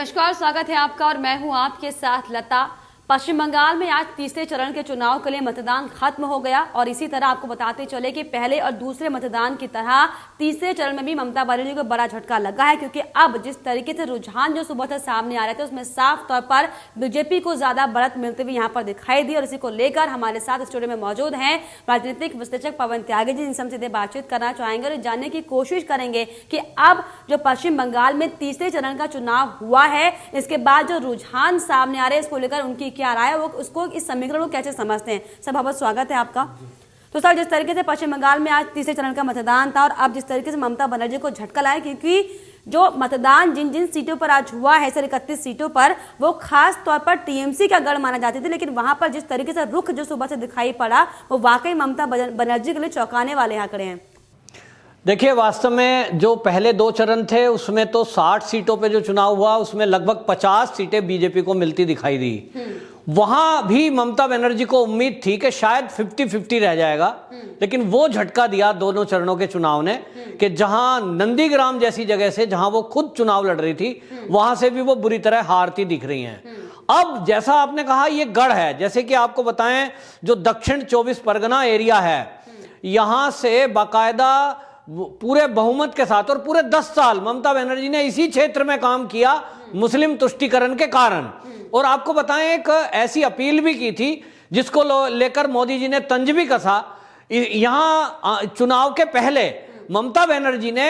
नमस्कार, स्वागत है आपका और मैं हूं आपके साथ लता। पश्चिम बंगाल में आज तीसरे चरण के चुनाव के लिए मतदान खत्म हो गया और इसी तरह आपको बताते चले कि पहले और दूसरे मतदान की तरह तीसरे चरण में भी ममता बनर्जी को बड़ा झटका लगा है, क्योंकि अब जिस तरीके से रुझान जो सुबह से सामने आ रहे थे उसमें साफ तौर पर बीजेपी को ज्यादा बढ़त मिलती हुई यहाँ पर दिखाई दी। और इसी को लेकर हमारे साथ स्टूडियो में मौजूद हैं राजनीतिक विश्लेषक पवन त्यागी जी, जिनसे हम सीधे बातचीत करना चाहेंगे और जानने की कोशिश करेंगे कि अब जो पश्चिम बंगाल में तीसरे चरण का चुनाव हुआ है, इसके बाद जो रुझान सामने आ रहे हैं इसको लेकर उनकी क्या राय है, वो उसको इस समीकरण को कैसे समझते हैं। सर बहुत स्वागत है आपका। तो सर, जिस तरीके से पश्चिम बंगाल में आज तीसरे चरण का मतदान था और अब जिस तरीके से ममता बनर्जी को झटका लाया, क्योंकि जो मतदान जिन जिन सीटों पर आज हुआ है सर 31 सीटों पर, वो खास तौर पर टीएमसी का गढ़ माना जाती थी, लेकिन वहां पर जिस तरीके से रुख जो सुबह से दिखाई पड़ा वो वाकई ममता बनर्जी के लिए चौंकाने वाले यहाँ खड़े हैं। देखिए, वास्तव में जो पहले दो चरण थे उसमें तो 60 सीटों पे जो चुनाव हुआ उसमें लगभग 50 सीटें बीजेपी को मिलती दिखाई दी। वहां भी ममता बनर्जी को उम्मीद थी कि शायद 50-50 रह जाएगा, लेकिन वो झटका दिया दोनों चरणों के चुनाव ने कि जहां नंदीग्राम जैसी जगह से जहां वो खुद चुनाव लड़ रही थी वहां से भी वो बुरी तरह हारती दिख रही हैं। अब जैसा आपने कहा ये गढ़ है, जैसे कि आपको बताएं जो दक्षिण 24 परगना एरिया है, यहां से बाकायदा पूरे बहुमत के साथ और पूरे 10 साल ममता बनर्जी ने इसी क्षेत्र में काम किया मुस्लिम तुष्टीकरण के कारण। और आपको बताएं एक ऐसी अपील भी की थी जिसको लेकर मोदी जी ने तंज भी कसा। यहां चुनाव के पहले ममता बनर्जी ने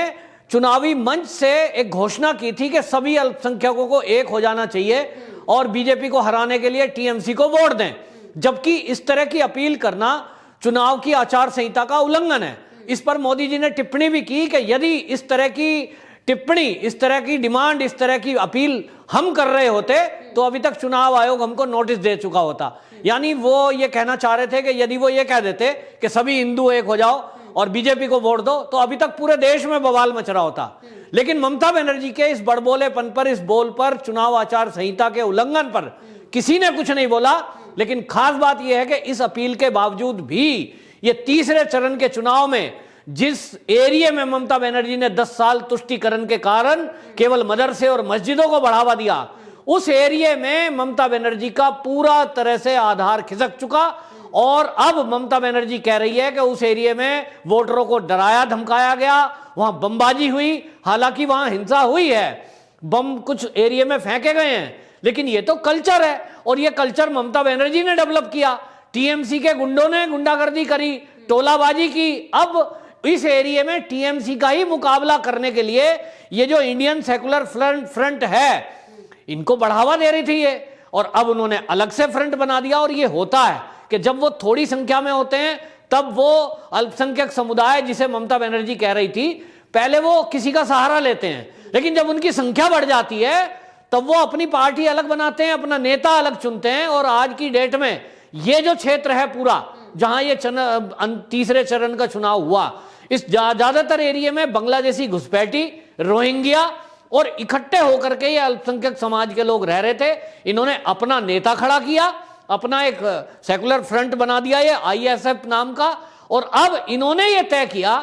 चुनावी मंच से एक घोषणा की थी कि सभी अल्पसंख्यकों को एक हो जाना चाहिए और बीजेपी को हराने के लिए टीएमसी को वोट दें, जबकि इस तरह की अपील करना चुनाव की आचार संहिता का उल्लंघन है। इस पर मोदी जी ने टिप्पणी भी की कि यदि इस तरह की टिप्पणी, इस तरह की डिमांड, इस तरह की अपील हम कर रहे होते तो अभी तक चुनाव आयोग हमको नोटिस दे चुका होता। यानी वो ये कहना चाह रहे थे कि यदि वो ये कह देते कि सभी हिंदू एक हो जाओ और बीजेपी को वोट दो तो अभी तक पूरे देश में बवाल मच रहा होता। लेकिन ममता बनर्जी के इस बड़बोलेपन पर, इस बोल पर, चुनाव आचार संहिता के उल्लंघन पर किसी ने कुछ नहीं बोला। लेकिन खास बात यह है कि इस अपील के बावजूद भी ये तीसरे चरण के चुनाव में जिस एरिया में ममता बनर्जी ने 10 साल तुष्टीकरण के कारण केवल मदरसे और मस्जिदों को बढ़ावा दिया, उस एरिया में ममता बनर्जी का पूरा तरह से आधार खिसक चुका। और अब ममता बनर्जी कह रही है कि उस एरिया में वोटरों को डराया धमकाया गया, वहां बमबाजी हुई। हालांकि वहां हिंसा हुई है, बम कुछ एरिया में फेंके गए हैं, लेकिन ये तो कल्चर है और ये कल्चर ममता बनर्जी ने डेवलप किया। टीएमसी के गुंडों ने गुंडागर्दी करी, टोलाबाजी की। अब इस एरिया में टीएमसी का ही मुकाबला करने के लिए ये जो इंडियन सेकुलर फ्रंट है इनको बढ़ावा दे रही थी ये, और अब उन्होंने अलग से फ्रंट बना दिया। और ये होता है कि जब वो थोड़ी संख्या में होते हैं तब वो अल्पसंख्यक समुदाय जिसे ममता बनर्जी कह रही थी पहले वो किसी का सहारा लेते हैं, लेकिन जब उनकी संख्या बढ़ जाती है तब वो अपनी पार्टी अलग बनाते हैं, अपना नेता अलग चुनते हैं। और आज की डेट में ये जो क्षेत्र है पूरा जहां ये तीसरे चरण का चुनाव हुआ, इस ज्यादातर एरिया में बांग्लादेशी घुसपैठी, रोहिंग्या और इकट्ठे होकर के ये अल्पसंख्यक समाज के लोग रह रहे थे। इन्होंने अपना नेता खड़ा किया, अपना एक सेकुलर फ्रंट बना दिया ये आईएसएफ नाम का। और अब इन्होंने ये तय किया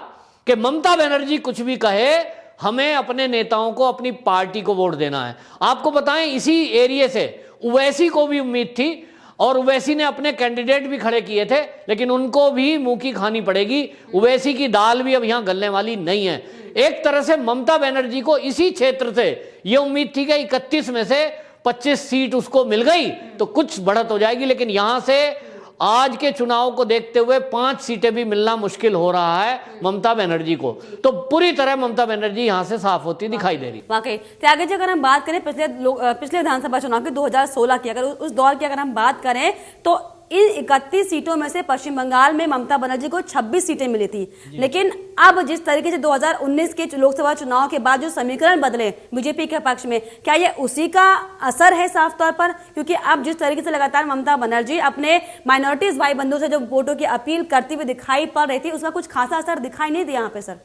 कि ममता बनर्जी कुछ भी कहे, हमें अपने नेताओं को, अपनी पार्टी को वोट देना है। आपको बताएं इसी एरिया से ओवैसी को भी उम्मीद थी और ओवैसी ने अपने कैंडिडेट भी खड़े किए थे, लेकिन उनको भी मुंह की खानी पड़ेगी। ओवैसी की दाल भी अब यहां गलने वाली नहीं है। एक तरह से ममता बनर्जी को इसी क्षेत्र से यह उम्मीद थी कि 31 में से 25 सीट उसको मिल गई तो कुछ बढ़त हो जाएगी, लेकिन यहां से आज के चुनाव को देखते हुए 5 सीटें भी मिलना मुश्किल हो रहा है ममता बनर्जी को। तो पूरी तरह ममता बनर्जी यहां से साफ होती दिखाई दे रही। वाकई त्यागी जी, अगर हम बात करें पिछले विधानसभा चुनाव की 2016 की, अगर उस दौर की अगर हम बात करें तो इन 31 सीटों में से पश्चिम बंगाल में ममता बनर्जी को 26 सीटें मिली थी। लेकिन अब जिस तरीके से 2019 के लोकसभा चुनाव के बाद जो समीकरण बदले बीजेपी के पक्ष में, क्या ये उसी का असर है साफ तौर पर? क्योंकि अब जिस तरीके से लगातार ममता बनर्जी अपने माइनॉरिटीज भाई बंधुओं से जो वोटों की अपील करती हुई दिखाई पड़ रही थी, उसका कुछ खासा असर दिखाई नहीं दिया यहाँ पे सर।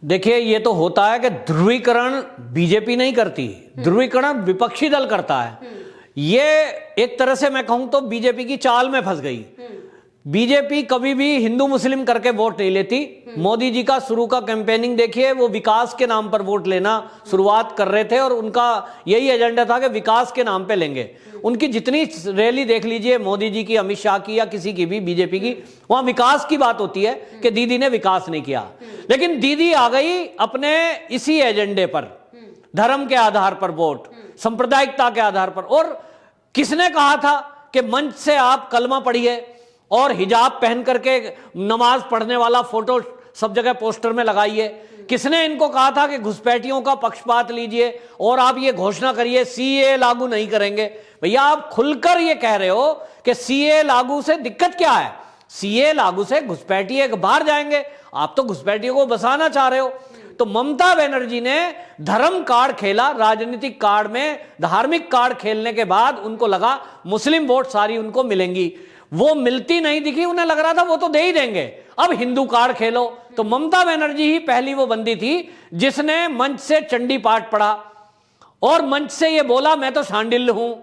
देखिए, ये तो होता है कि ध्रुवीकरण बीजेपी नहीं करती, ध्रुवीकरण विपक्षी दल करता है। ये एक तरह से मैं कहूं तो बीजेपी की चाल में फंस गई। बीजेपी कभी भी हिंदू मुस्लिम करके वोट नहीं लेती। मोदी जी का शुरू का कैंपेनिंग देखिए, वो विकास के नाम पर वोट लेना शुरुआत कर रहे थे और उनका यही एजेंडा था कि विकास के नाम पे लेंगे। उनकी जितनी रैली देख लीजिए, मोदी जी की, अमित शाह की या किसी की भी बीजेपी की, वहां विकास की बात होती है कि दीदी ने विकास नहीं किया। लेकिन दीदी आ गई अपने इसी एजेंडे पर, धर्म के आधार पर वोट, सांप्रदायिकता के आधार पर। और किसने कहा था कि मंच से आप कलमा पढ़िए और हिजाब पहन करके नमाज पढ़ने वाला फोटो सब जगह पोस्टर में लगाइए? किसने इनको कहा था कि घुसपैठियों का पक्षपात लीजिए और आप ये घोषणा करिए सीए लागू नहीं करेंगे? भैया, आप खुलकर ये कह रहे हो कि सीए लागू से दिक्कत क्या है? सीए लागू से घुसपैठिए बाहर जाएंगे, आप तो घुसपैठियों को बसाना चाह रहे हो। तो ममता बनर्जी ने धर्म कार्ड खेला, राजनीतिक कार्ड में धार्मिक कार्ड खेलने के बाद उनको लगा मुस्लिम वोट सारी उनको मिलेंगी। वो मिलती नहीं दिखी, उन्हें लग रहा था वो तो दे ही देंगे, अब हिंदू कार्ड खेलो। तो ममता बनर्जी ही पहली वो बंदी थी जिसने मंच से चंडी पाठ पढ़ा और मंच से ये बोला मैं तो शांडिल हूं।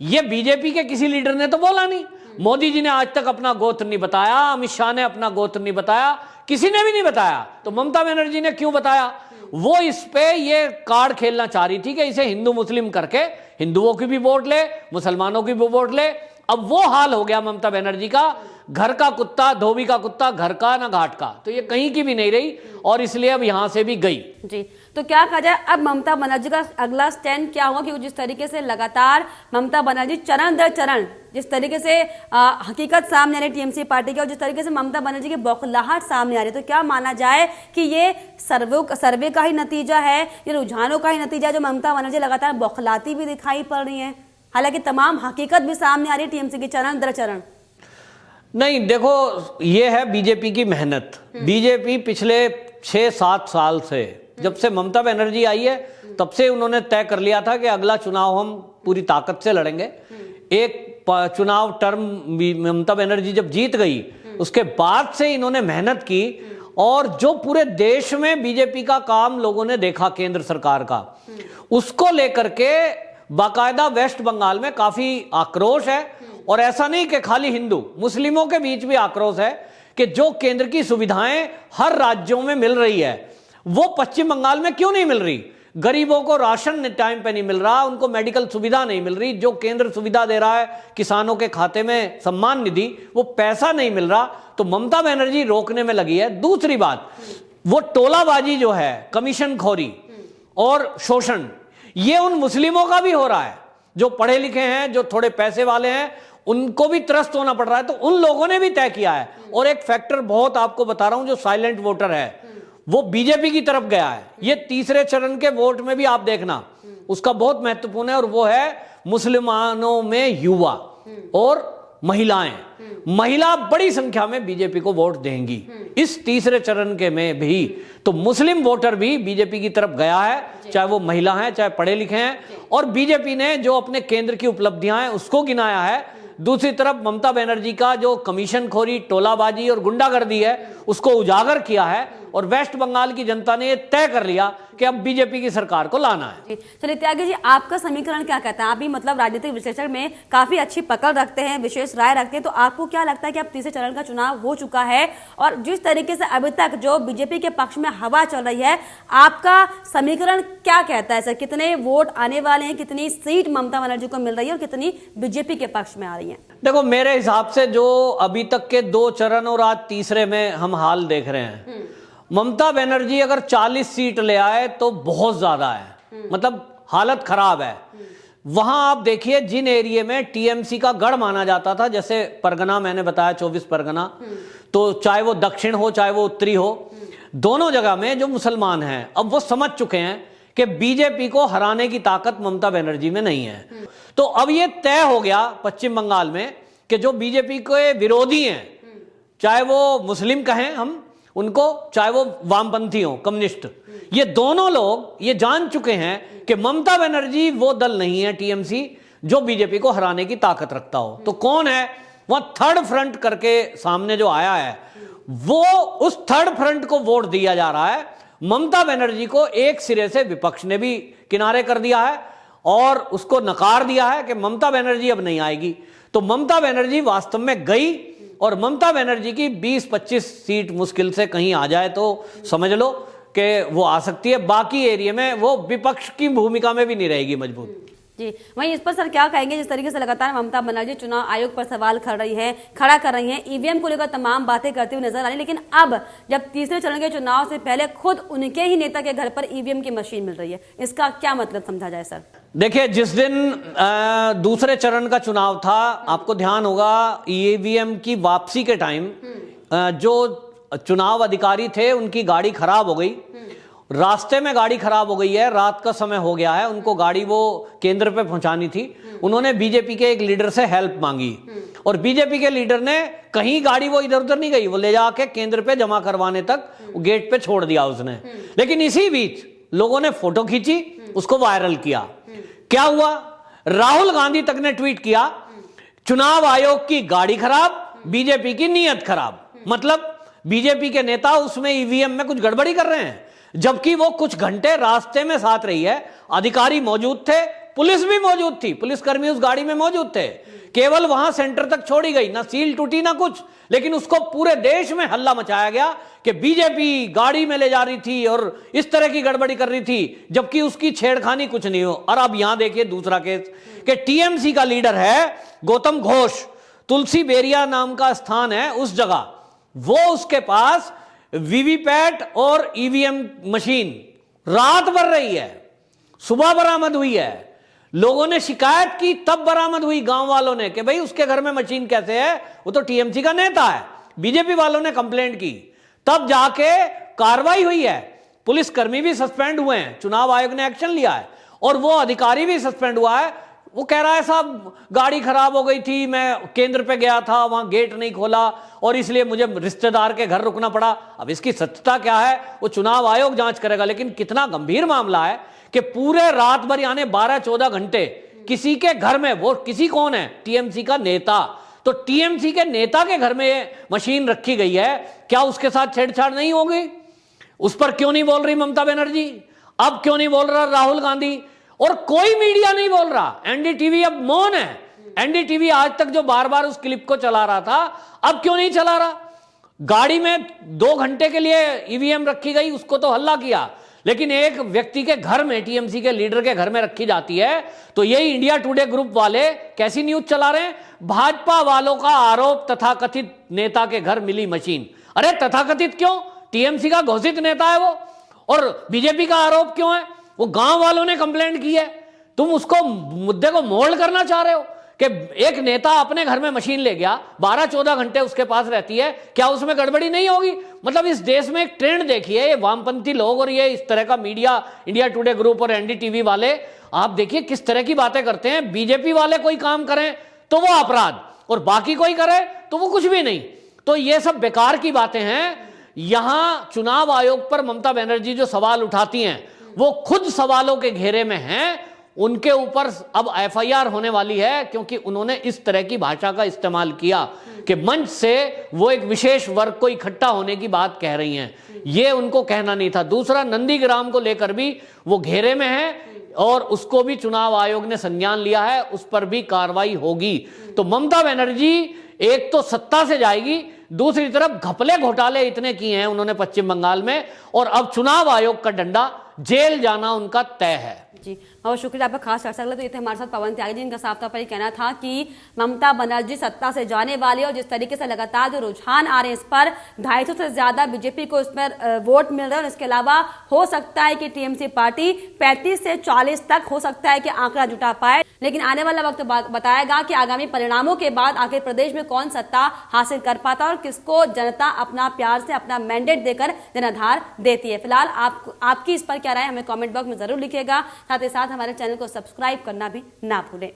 ये बीजेपी के किसी लीडर ने तो बोला नहीं। मोदी जी ने आज तक अपना गोत्र नहीं बताया, अमित शाह ने अपना गोत्र नहीं बताया, किसी ने भी नहीं बताया। तो ममता बनर्जी ने क्यों बताया? वो इस पे ये कार्ड खेलना चाह रही थी कि इसे हिंदू मुस्लिम करके हिंदुओं की भी वोट ले, मुसलमानों की भी वोट ले। अब वो हाल हो गया ममता बनर्जी का, घर का कुत्ता, धोबी का कुत्ता, घर का ना घाट का। तो ये कहीं की भी नहीं रही और इसलिए अब यहां से भी गई। जी, तो क्या कहा जाए अब ममता बनर्जी का अगला स्टैंड क्या होगा? क्योंकि जिस तरीके से लगातार ममता बनर्जी चरण दर चरण जिस तरीके से हकीकत सामने आ रही टीएमसी पार्टी की और जिस तरीके से ममता बनर्जी की बौखलाहट सामने आ रही है, तो क्या माना जाए कि ये सर्वे का ही नतीजा है, ये रुझानों का ही नतीजा है जो ममता बनर्जी लगातार बौखलाती भी दिखाई पड़ रही है, हालांकि तमाम हकीकत भी सामने आ रही है टीएमसी की चरण दर चरण? नहीं, देखो, ये है बीजेपी की मेहनत। बीजेपी पिछले 6-7 साल से, जब से ममता बनर्जी आई है तब से उन्होंने तय कर लिया था कि अगला चुनाव हम पूरी ताकत से लड़ेंगे। एक चुनाव टर्म ममता बनर्जी जब जीत गई उसके बाद से इन्होंने मेहनत की और जो पूरे देश में बीजेपी का काम लोगों ने देखा, केंद्र सरकार का, उसको लेकर के बाकायदा वेस्ट बंगाल में काफी आक्रोश है। और ऐसा नहीं कि खाली हिंदू मुस्लिमों के बीच भी आक्रोश है कि जो केंद्र की सुविधाएं हर राज्यों में मिल रही है वो पश्चिम बंगाल में क्यों नहीं मिल रही? गरीबों को राशन टाइम पे नहीं मिल रहा, उनको मेडिकल सुविधा नहीं मिल रही, जो केंद्र सुविधा दे रहा है किसानों के खाते में सम्मान निधि, वो पैसा नहीं मिल रहा। तो ममता बनर्जी रोकने में लगी है। दूसरी बात, वो टोलाबाजी जो है, कमीशन खोरी और शोषण, ये उन मुस्लिमों का भी हो रहा है जो पढ़े लिखे हैं, जो थोड़े पैसे वाले हैं, उनको भी त्रस्त होना पड़ रहा है। तो उन लोगों ने भी तय किया है। और एक फैक्टर बहुत आपको बता रहा हूं, जो साइलेंट वोटर है वो बीजेपी की तरफ गया है। ये तीसरे चरण के वोट में भी आप देखना उसका बहुत महत्वपूर्ण है, और वो है मुसलमानों में युवा और महिलाएं। महिला बड़ी संख्या में बीजेपी को वोट देंगी इस तीसरे चरण के में भी। तो मुस्लिम वोटर भी बीजेपी की तरफ गया है, चाहे वो महिला हैं, चाहे पढ़े लिखे हैं। और बीजेपी ने जो अपने केंद्र की उपलब्धियां हैं उसको गिनाया है। दूसरी तरफ ममता बनर्जी का जो कमीशन खोरी, टोलाबाजी और गुंडागर्दी है उसको उजागर किया है। और वेस्ट बंगाल की जनता ने यह तय कर लिया कि अब बीजेपी की सरकार को लाना है। चलिए त्यागी जी, आपका समीकरण क्या कहता है? आप भी मतलब राजनीतिक विश्लेषण में काफी अच्छी पकड़ रखते हैं, विशेष राय रखते हैं, तो आपको क्या लगता है कि अब तीसरे चरण का चुनाव हो चुका है और जिस तरीके से अभी तक जो बीजेपी के पक्ष में हवा चल रही है, आपका समीकरण क्या कहता है सर? कितने वोट आने वाले हैं, कितनी सीट ममता बनर्जी को मिल रही है और कितनी बीजेपी के पक्ष में आ रही है? देखो, मेरे हिसाब से जो अभी तक के 2 चरण और आज तीसरे में हम हाल देख रहे हैं, ममता बनर्जी अगर 40 सीट ले आए तो बहुत ज्यादा है, मतलब हालत खराब है। वहां आप देखिए जिन एरिया में टीएमसी का गढ़ माना जाता था, जैसे परगना मैंने बताया 24 परगना, तो चाहे वो दक्षिण हो चाहे वो उत्तरी हो, दोनों जगह में जो मुसलमान हैं अब वो समझ चुके हैं कि बीजेपी को हराने की ताकत ममता बनर्जी में नहीं है। तो अब ये तय हो गया पश्चिम बंगाल में कि जो बीजेपी के विरोधी हैं, चाहे वो मुस्लिम कहें हम उनको, चाहे वो वामपंथी हो, कम्युनिस्ट, ये दोनों लोग ये जान चुके हैं कि ममता बनर्जी वो दल नहीं है टीएमसी जो बीजेपी को हराने की ताकत रखता हो। तो कौन है वह थर्ड फ्रंट करके सामने जो आया है, वो उस थर्ड फ्रंट को वोट दिया जा रहा है। ममता बनर्जी को एक सिरे से विपक्ष ने भी किनारे कर दिया है और उसको नकार दिया है कि ममता बनर्जी अब नहीं आएगी। तो ममता बनर्जी वास्तव में गई और ममता बनर्जी की 20-25 सीट मुश्किल से कहीं आ जाए तो समझ लो कि वो आ सकती है। बाकी एरिया में वो विपक्ष की भूमिका में भी नहीं रहेगी मजबूत। जी, वहीं इस पर सर क्या कहेंगे, जिस तरीके से लगातार ममता बनर्जी चुनाव आयोग पर सवाल खड़ा कर रही हैं, ईवीएम को लेकर तमाम बातें करती हुई नजर आ रही, लेकिन अब जब तीसरे चरण के चुनाव से पहले खुद उनके ही नेता के घर पर ईवीएम की मशीन मिल रही है, इसका क्या मतलब समझा जाए सर? देखिए, जिस दिन दूसरे चरण का चुनाव था, आपको ध्यान होगा ईवीएम की वापसी के टाइम जो चुनाव अधिकारी थे उनकी गाड़ी खराब हो गई, रास्ते में गाड़ी खराब हो गई है, रात का समय हो गया है, उनको गाड़ी वो केंद्र पे पहुंचानी थी, उन्होंने बीजेपी के एक लीडर से हेल्प मांगी और बीजेपी के लीडर ने कहीं गाड़ी वो इधर उधर नहीं गई, वो ले जाके केंद्र पे जमा करवाने तक गेट पे छोड़ दिया उसने। लेकिन इसी बीच लोगों ने फोटो खींची, उसको वायरल किया। क्या हुआ? राहुल गांधी तक ने ट्वीट किया, चुनाव आयोग की गाड़ी खराब, बीजेपी की नीयत खराब। मतलब बीजेपी के नेता उसमें ईवीएम में कुछ गड़बड़ी कर रहे हैं, जबकि वो कुछ घंटे रास्ते में साथ रही है, अधिकारी मौजूद थे, पुलिस भी मौजूद थी, पुलिसकर्मी उस गाड़ी में मौजूद थे, केवल वहां सेंटर तक छोड़ी गई, ना सील टूटी ना कुछ, लेकिन उसको पूरे देश में हल्ला मचाया गया कि बीजेपी गाड़ी में ले जा रही थी और इस तरह की गड़बड़ी कर रही थी, जबकि उसकी छेड़खानी कुछ नहीं हो। और अब यहां देखिए दूसरा केस कि टीएमसी का लीडर है गौतम घोष, तुलसी बेरिया नाम का स्थान है उस जगह, वो उसके पास वीवीपैट और ईवीएम मशीन रात भर रही है, सुबह बरामद हुई है। लोगों ने शिकायत की तब बरामद हुई, गांव वालों ने, कि भाई उसके घर में मशीन कैसे है, वो तो टीएमसी का नेता है। बीजेपी वालों ने कंप्लेंट की, तब जाके कार्रवाई हुई है, पुलिसकर्मी भी सस्पेंड हुए हैं, चुनाव आयोग ने एक्शन लिया है और वो अधिकारी भी सस्पेंड हुआ है। वो कह रहा है साहब गाड़ी खराब हो गई थी, मैं केंद्र पे गया था, वहां गेट नहीं खोला और इसलिए मुझे रिश्तेदार के घर रुकना पड़ा। अब इसकी सत्यता क्या है वो चुनाव आयोग जांच करेगा, लेकिन कितना गंभीर मामला है कि पूरे रात भर यानी 12-14 घंटे किसी के घर में, वो किसी कौन है? टीएमसी का नेता। तो टीएमसी के नेता के घर में मशीन रखी गई है, क्या उसके साथ छेड़छाड़ नहीं होगी? उस पर क्यों नहीं बोल रही ममता बनर्जी? अब क्यों नहीं बोल रहा राहुल गांधी? और कोई मीडिया नहीं बोल रहा। एनडीटीवी अब मौन है। एनडीटीवी आज तक जो बार बार उस क्लिप को चला रहा था, अब क्यों नहीं चला रहा? गाड़ी में 2 घंटे के लिए ईवीएम रखी गई, उसको तो हल्ला किया, लेकिन एक व्यक्ति के घर में, टीएमसी के लीडर के घर में रखी जाती है, तो यही इंडिया टुडे ग्रुप वाले कैसी न्यूज चला रहे हैं? भाजपा वालों का आरोप, तथाकथित नेता के घर मिली मशीन। अरे तथाकथित क्यों? टीएमसी का घोषित नेता है वो। और बीजेपी का आरोप क्यों है? वो गांव वालों ने कंप्लेंट की है। तुम उसको मुद्दे को मोल्ड करना चाह रहे हो कि एक नेता अपने घर में मशीन ले गया, 12-14 घंटे उसके पास रहती है, क्या उसमें गड़बड़ी नहीं होगी? मतलब इस देश में एक ट्रेंड देखिए, ये वामपंथी लोग और ये इस तरह का मीडिया, इंडिया टुडे ग्रुप और एनडीटीवी वाले, आप देखिए किस तरह की बातें करते हैं। बीजेपी वाले कोई काम करें तो वो अपराध, और बाकी कोई करे तो वो कुछ भी नहीं। तो ये सब बेकार की बातें हैं। यहां चुनाव आयोग पर ममता बनर्जी जो सवाल उठाती हैं, वो खुद सवालों के घेरे में हैं। उनके ऊपर अब एफआईआर होने वाली है, क्योंकि उन्होंने इस तरह की भाषा का इस्तेमाल किया कि मंच से वो एक विशेष वर्ग को इकट्ठा होने की बात कह रही हैं। ये उनको कहना नहीं था। दूसरा, नंदीग्राम को लेकर भी वो घेरे में है और उसको भी चुनाव आयोग ने संज्ञान लिया है, उस पर भी कार्रवाई होगी। तो ममता बनर्जी एक तो सत्ता से जाएगी, दूसरी तरफ घपले घोटाले इतने किए हैं उन्होंने पश्चिम बंगाल में, और अब चुनाव आयोग का डंडा, जेल जाना उनका तय है। जी, बहुत शुक्रिया आपका खास चर्चा के लिए। तो ये थे हमारे साथ पवन त्यागी जी, जिनका साफ तौर पर कहना था कि ममता बनर्जी सत्ता से जाने वाली है, और जिस तरीके से लगातार जो रुझान आ रहे हैं इस पर 250 से ज्यादा बीजेपी को इसमें वोट मिल रहे हैं, और इसके अलावा हो सकता है कि टीएमसी पार्टी 35 से 40 तक हो सकता है कि आंकड़ा जुटा पाए। लेकिन आने वाला वक्त बताएगा कि आगामी परिणामों के बाद आखिर प्रदेश में कौन सत्ता हासिल कर पाता है और किसको जनता अपना प्यार से अपना मैंडेट देकर जनाधार देती है। फिलहाल आपकी इस पर क्या राय, हमें कमेंट बॉक्स में जरूर लिखिएगा। साथ ही साथ हमारे चैनल को सब्सक्राइब करना भी ना भूलें।